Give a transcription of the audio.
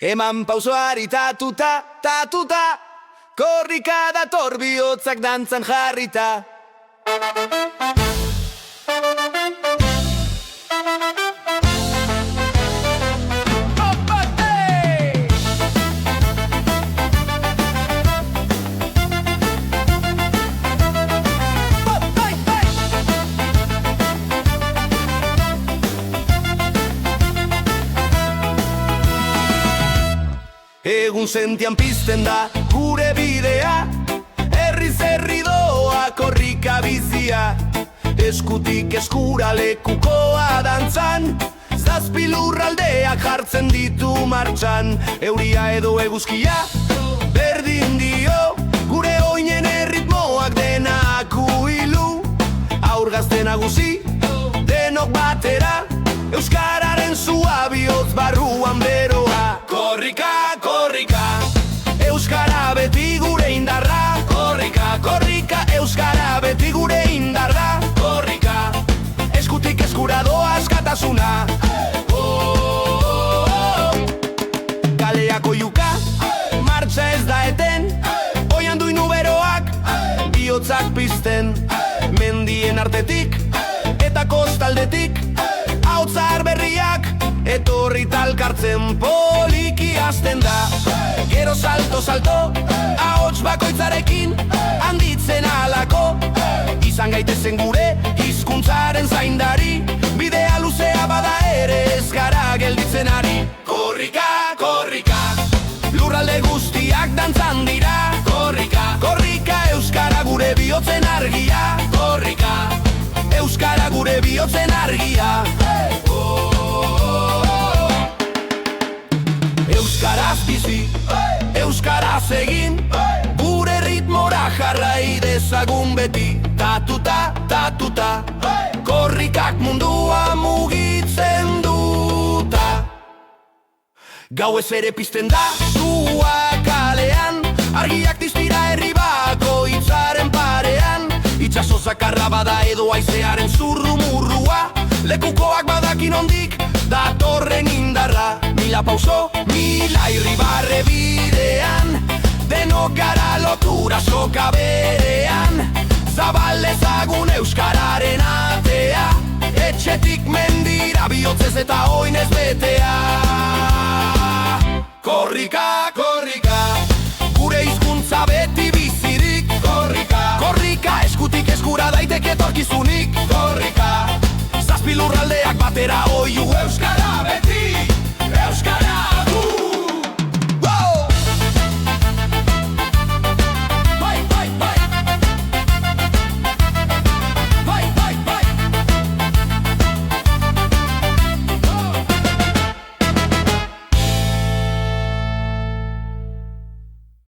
Eman pausoari tatuta, tatuta, korrika dator bihotzak dantzan jarrita. Egun sentian pizten da gure bidea, herriz herri doa korrika bizia. Eskutik eskura lekukoa dantzan, zazpi lurraldeak jartzen ditu martxan. Euria edo eguzkia, berdin dio, gure oinen erritmoak denak uilu. Aur gazte nagusi, denok batera, euskararen zua bihotz barruan beroa. Korrika, korrika, euskara beti gure indarra. Korrika, korrika, euskara beti gure indarra. Korrika, eskutik eskura doa askatasuna. Kaleako juka, martxa ez da eten, oian duinu beroak, bihotzak pizten. Mendien artetik, eta kostaldetik, hautzar berriak, etorri talkartzen poliki hasten da. Gero salto, salto, ahots bakoitzarekin, handitzen alako. Izan gaitezen gure, hizkuntzaren zaindari, bidea luzea bada ere ez gara gelditzen ari. Korrika, korrika, lurralde guztiak dantzan dira. Korrika, korrika, euskara gure bihotzen argia. Korrika, euskara gure bihotzen argia. Euskaraz bizi, euskaraz egin, gure ritmora jarrai dezagun beti. Tatuta, tatuta, korrikak mundua mugitzen duta. Gauez ere pizten da zua kalean, argiak diztira herri bakoitzaren parean. Itxaso zakarra bada edo haizearen zurrumurrua, lekukoak badakin ondik datorren indarra. Mila pauso, mila irribarre bidean, denok gara lotura soka berean. Zabal ezagun euskararen atea, etxetik mendira bihotzez eta oinez betea. Korrika, korrika, gure hizkuntza beti bizirik. Korrika, korrika, eskutik eskura daiteke etorkizunik. Korrika, zazpi lurraldeak batera oiu euskara beti.